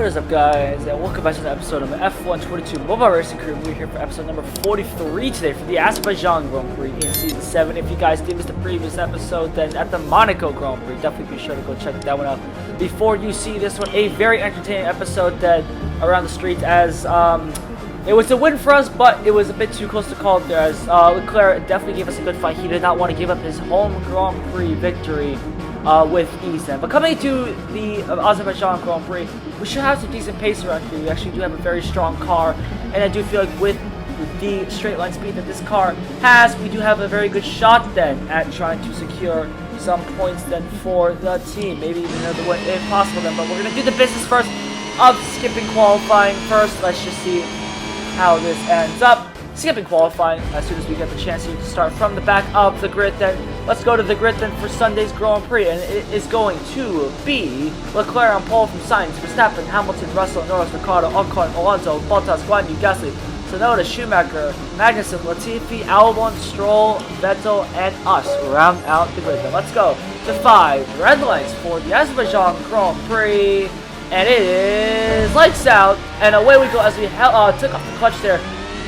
What is up, guys, and welcome back to the episode of F122 Mobile Racing Crew. We're here for episode number 43 today for the Azerbaijan Grand Prix in Season 7. If you guys did miss the previous episode, then at the Monaco Grand Prix, definitely be sure to go check that one out before you see this one. A very entertaining episode that around the streets as it was a win for us, but it was a bit too close to call there as Leclerc definitely gave us a good fight. He did not want to give up his home Grand Prix victory with ease then. But coming to the Azerbaijan Grand Prix, we should have some decent pace around here. We actually do have a very strong car, and I do feel like with the straight line speed that this car has, we do have a very good shot then at trying to secure some points then for the team. Maybe even another one if possible then, but we're going to do the business first of skipping qualifying first. Let's just see how this ends up. Skipping qualifying as soon as we get the chance here to start from the back of the grid then. Let's go to the grid then for Sunday's Grand Prix, and it is going to be Leclerc on pole from Sainz, Verstappen, Hamilton, Russell, Norris, Ricciardo, Ocon, Alonso, Bottas, Guan Yu, Gasly, Tsunoda, Schumacher, Magnussen, Latifi, Albon, Stroll, Vettel, and us round out the grid then. Let's go to 5 red lights for the Azerbaijan Grand Prix, and it is lights out, and away we go as we took off the clutch there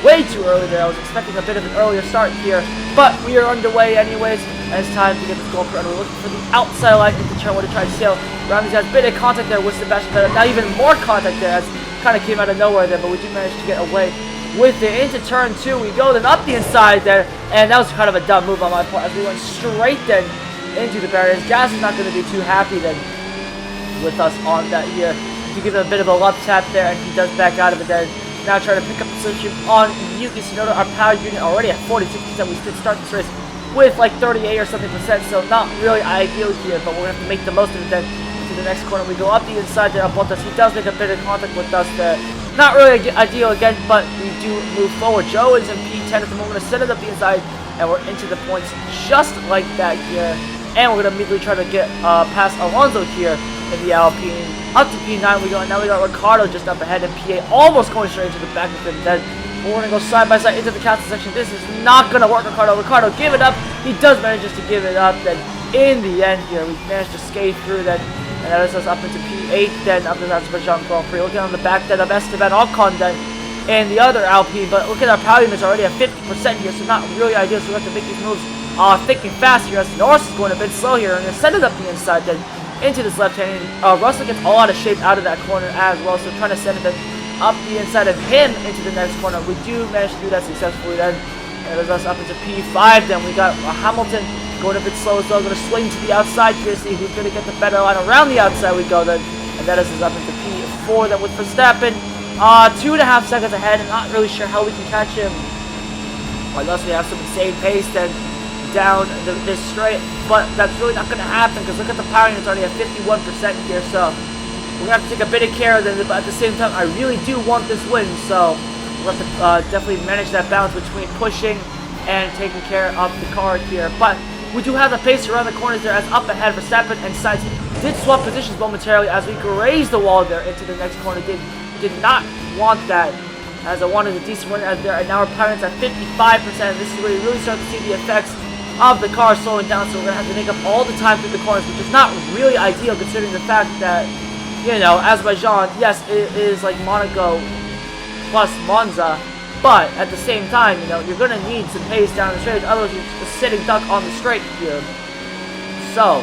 way too early there. I was expecting a bit of an earlier start here, but we are underway anyways, and it's time to get this Grand Prix. We're looking for the outside line into turn 1 to try to sail around these guys. Bit of contact there with Sebastian Vettel. Now even more contact there as kind of came out of nowhere there, but we do manage to get away with it into turn 2. We go then up the inside there, and that was kind of a dumb move on my part as we went straight then into the barriers. Gas is not going to be too happy then with us on that here. You give him a bit of a love tap there, and he does back out of it then. Now trying to pick up the position on Yuki Tsunoda. Our power unit already at 46%. We did start this race with like 38 or something percent, so not really ideal here, but we're going to have to make the most of it then to the next corner. We go up the inside there on Bottas. He does make a bit of contact with us there. Not really ideal again, but we do move forward. Joe is in P10 at the moment. We're going to set it up the inside, and we're into the points just like that here. And we're going to immediately try to get past Alonso here in the Alpine. Up to P9 we go, and now we got Ricciardo just up ahead in P8, almost going straight into the back of him. Then we're going to go side by side into the castle section. This is not going to work, Ricciardo. Ricciardo, give it up. He does manage just to give it up. Then in the end here, we managed to skate through then, and that is us up into P8 then, up to the Azerbaijan Grand Prix. Looking on the back then of Esteban Ocon then, and the other Alpine, but look at our power units already at 50% here, so not really ideal, so we have to make these moves thick and fast here as Norris is going a bit slow here, and going to send it up the inside then into this left hand. Russell gets all out of shape out of that corner as well, so trying to send it up the inside of him into the next corner. We do manage to do that successfully then. And it is us up into P5 then. We got Hamilton going a bit slow as well, going to swing to the outside here, see who's going to get the better line. Around the outside we go then, and that is us up into P4 then with Verstappen 2.5 seconds ahead, and not really sure how we can catch him unless we have some insane pace then down this straight, but that's really not going to happen because look at the power unit's already at 51% here, so we're going to have to take a bit of care then, but at the same time I really do want this win, so we'll have to definitely manage that balance between pushing and taking care of the car here. But we do have the pace around the corners there as up ahead Verstappen and Sainz did swap positions momentarily as we grazed the wall there into the next corner. Did not want that, as I wanted a decent win out there, and now our power unit's at 55%. This is where you really start to see the effects of the car slowing down, so we're going to have to make up all the time through the corners, which is not really ideal considering the fact that, you know, Azerbaijan, yes, it is like Monaco plus Monza, but at the same time, you know, you're going to need some pace down the straight, otherwise you're just sitting duck on the straight here. So,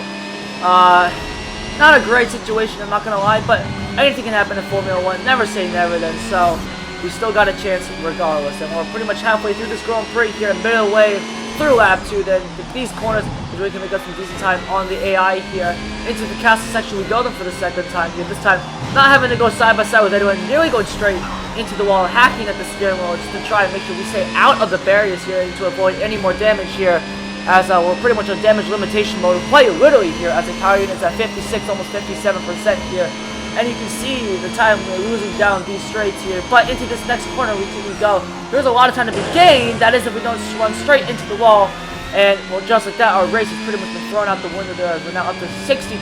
not a great situation, I'm not going to lie, but anything can happen in Formula 1, never say never then, so we still got a chance regardless, and we're pretty much halfway through this Grand Prix here, middle way through lap 2 then. These corners is where we can make up some decent time on the AI here. Into the castle section we go then for the second time here, this time not having to go side by side with anyone, nearly going straight into the wall, hacking at the steering wheel just to try and make sure we stay out of the barriers here and to avoid any more damage here, as we're pretty much on damage limitation mode quite literally here, as the power unit's at 56, almost 57% here. And you can see the time we're losing down these straights here. But into this next corner we go. There's a lot of time to be gained. That is if we don't run straight into the wall. And well, just like that, our race has pretty much been thrown out the window there. We're now up to 62%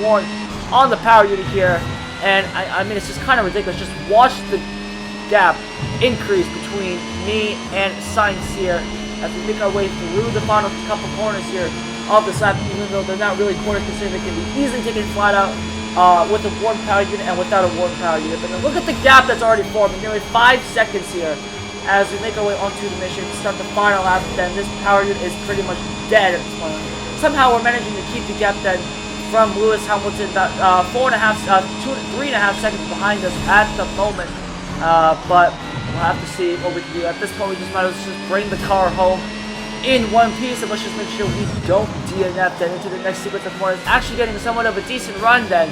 worn on the power unit here. And I mean, it's just kind of ridiculous. Just watch the gap increase between me and Sainz here as we make our way through the final couple corners here of this lap, even though they're not really corners considering they can be easily taken flat out with a warm power unit and without a warm power unit. But then look at the gap that's already formed. Nearly 5 seconds here as we make our way onto the mission, start the final lap. Then this power unit is pretty much dead at this point. Somehow we're managing to keep the gap then from Lewis Hamilton about 3.5 seconds behind us at the moment. But we'll have to see what we can do. At this point, we just might as well just bring the car home in one piece, and let's just make sure we don't DNF then into the next sequence of corners. Actually getting somewhat of a decent run then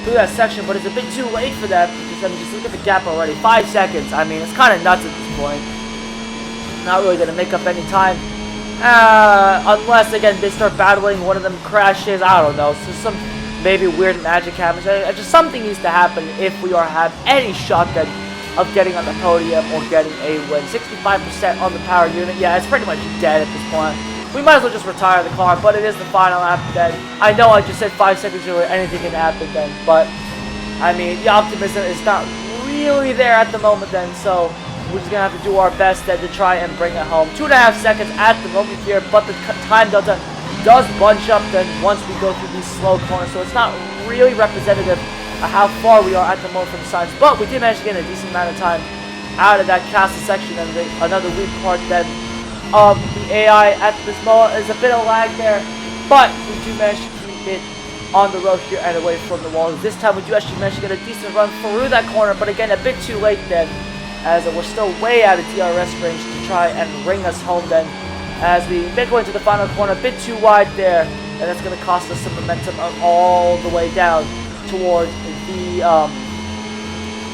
through that section, but it's a bit too late for that because I mean, just look at the gap already. 5 seconds. I mean, it's kind of nuts at this point. Not really going to make up any time. Unless, again, they start battling, one of them crashes, I don't know, so some maybe weird magic happens. Just something needs to happen if we have any shot then of getting on the podium or getting a win. 65% on the power unit. Yeah, it's pretty much dead at this point. We might as well just retire the car, but it is the final lap then. I know I just said 5 seconds earlier, anything can happen then, but I mean, the optimism is not really there at the moment then, so we're just going to have to do our best then to try and bring it home. 2.5 seconds at the moment here, but the time delta does bunch up then once we go through these slow corners, so it's not really representative of how far we are at the moment from science, but we did manage to get a decent amount of time out of that castle section, and another weak part then of the AI at this moment. There's a bit of lag there, but we do manage to keep it on the road here and away from the walls. This time we do actually manage to get a decent run through that corner, but again a bit too late then, as we're still way out of DRS range to try and ring us home then, as we make our way into the final corner. A bit too wide there, and that's going to cost us some momentum all the way down towards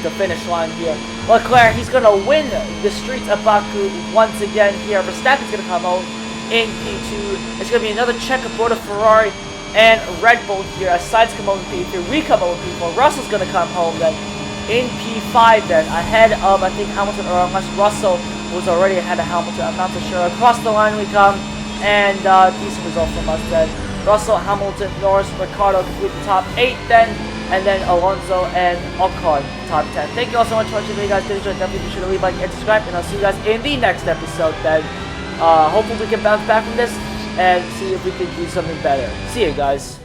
the finish line here. Leclerc, he's going to win the streets of Baku once again here. Verstappen's going to come home in P2. It's going to be another checkerboard of Ferrari and Red Bull here. As Sainz come home in P3, we come home in P4. Russell's going to come home then in P5 then, ahead of, I think, Hamilton, or unless Russell was already ahead of Hamilton, I'm not so sure. Across the line we come, and decent result from us then. Russell, Hamilton, Norris, Ricciardo complete the top 8 then, and then Alonso and Ocon top 10. Thank you all so much for watching. If you guys did enjoy, definitely be sure to leave a like and subscribe, and I'll see you guys in the next episode then. Hopefully we can bounce back from this and see if we can do something better. See you guys.